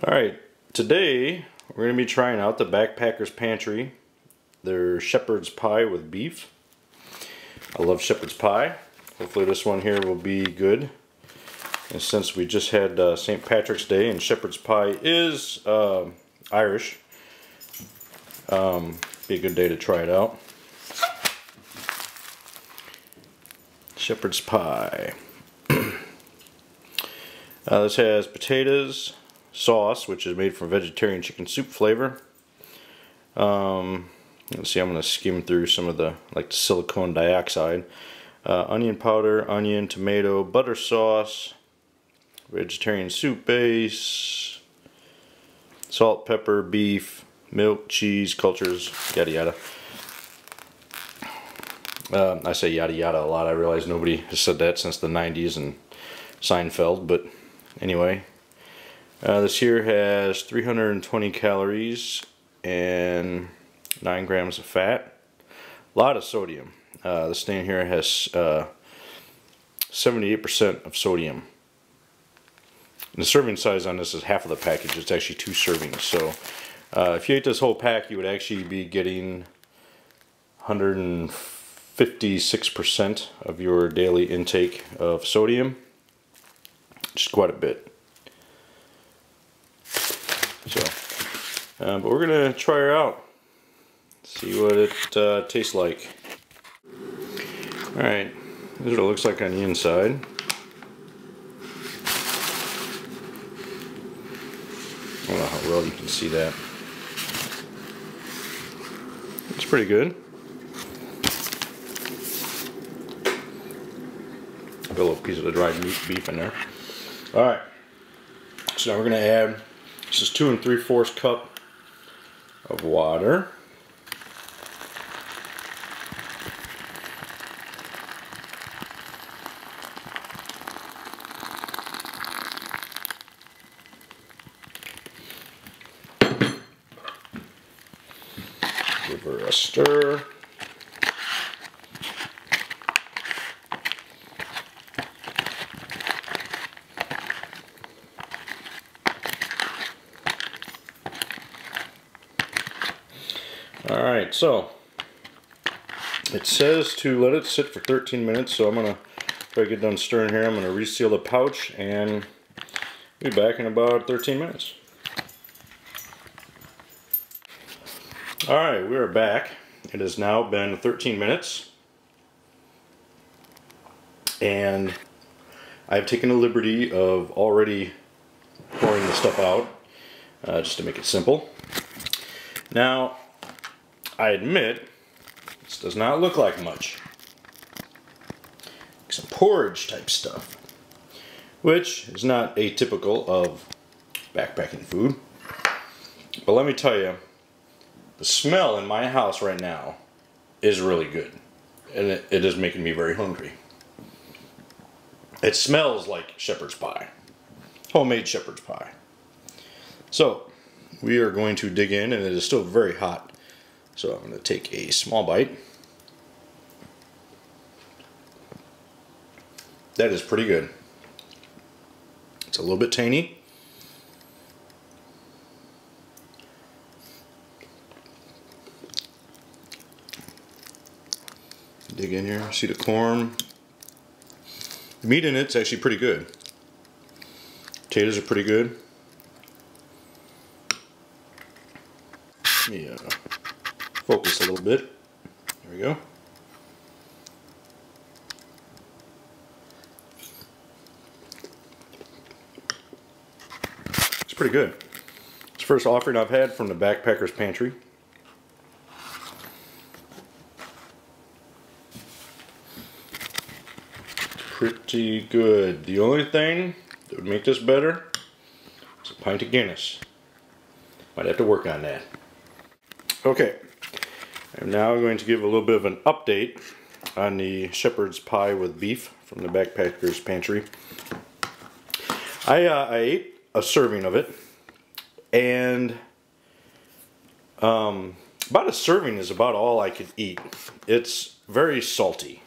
Alright, today we're going to be trying out the BackPackers Pantry, their Shepherd's pie with beef. I love Shepherd's pie. Hopefully this one here will be good. And since we just had St. Patrick's Day and Shepherd's pie is Irish, be a good day to try it out. Shepherd's pie. This has potatoes, sauce, which is made from vegetarian chicken soup flavor. Let's see, I'm going to skim through some of the, like the silicone dioxide. Onion powder, onion, tomato, butter sauce, vegetarian soup base, salt, pepper, beef, milk, cheese, cultures, yada yada. I say yada yada a lot. I realize nobody has said that since the 90s and Seinfeld, but anyway. This here has 320 calories and 9 grams of fat. A lot of sodium. This thing here has 78% of sodium. And the serving size on this is half of the package. It's actually 2 servings. So if you ate this whole pack, you would actually be getting 156% of your daily intake of sodium. Just quite a bit. So, but we're gonna try her out. See what it tastes like. Alright, this is what it looks like on the inside. I don't know how well you can see that. It's pretty good. Got a little piece of the dried beef in there. Alright, so now we're going to add, this is 2 3/4 cup of water. Give her a stir. Alright, so it says to let it sit for 13 minutes, so I'm going to, if I get done stirring here, I'm going to reseal the pouch and be back in about 13 minutes. Alright, we are back. It has now been 13 minutes and I've taken the liberty of already pouring the stuff out just to make it simple. Now, I admit, this does not look like much. Some porridge type stuff, which is not atypical of backpacking food. But let me tell you, the smell in my house right now is really good. And it is making me very hungry. It smells like shepherd's pie. Homemade shepherd's pie. So, we are going to dig in, and it is still very hot. So I'm going to take a small bite. That is pretty good. It's a little bit tangy. Dig in here, see the corn. The meat in it's actually pretty good. Potatoes are pretty good. Let me focus a little bit. There we go. It's pretty good. It's the first offering I've had from the BackPackers Pantry. Pretty good. The only thing that would make this better is a pint of Guinness. Might have to work on that. Okay, I'm now going to give a little bit of an update on the shepherd's pie with beef from the BackPackers Pantry. I ate a serving of it, and about a serving is about all I could eat. It's very salty,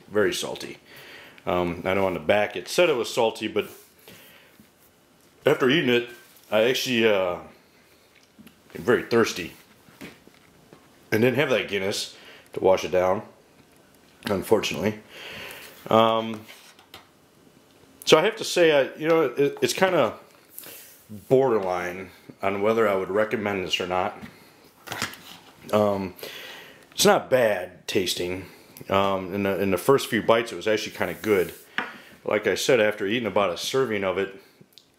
very salty. I know on the back it said it was salty, but after eating it, I actually am very thirsty and didn't have that Guinness to wash it down, unfortunately. So I have to say, it's kind of borderline on whether I would recommend this or not. It's not bad tasting. In the first few bites, it was actually kind of good. Like I said, after eating about a serving of it,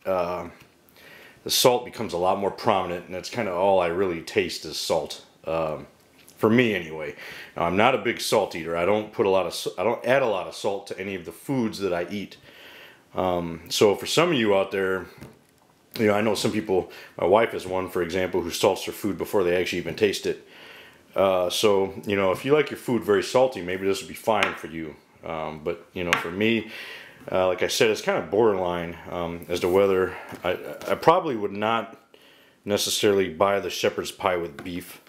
the salt becomes a lot more prominent, and that's kind of all I really taste is salt. For me, anyway. Now, I'm not a big salt eater. I don't add a lot of salt to any of the foods that I eat. So for some of you out there, I know some people. My wife is one, for example, who salts her food before they actually even taste it. So if you like your food very salty, maybe this would be fine for you. But for me, like I said, it's kind of borderline as to whether I probably would not necessarily buy the shepherd's pie with beef.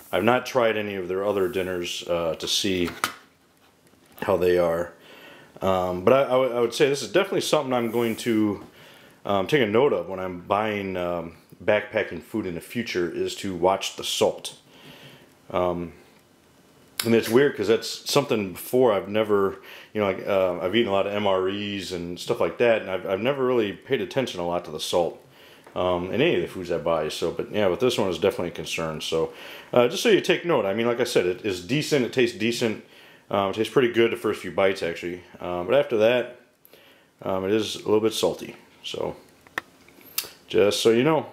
I've not tried any of their other dinners to see how they are. But I would say this is definitely something I'm going to take a note of when I'm buying backpacking food in the future, is to watch the salt. And it's weird because that's something before I've never, I've eaten a lot of MREs and stuff like that, and I've never really paid attention a lot to the salt in any of the foods I buy. So, but yeah, with this one is definitely a concern. So, just so you take note, I mean, like I said, it is decent. It tastes decent. It tastes pretty good the first few bites, actually. But after that, it is a little bit salty. So, just so you know.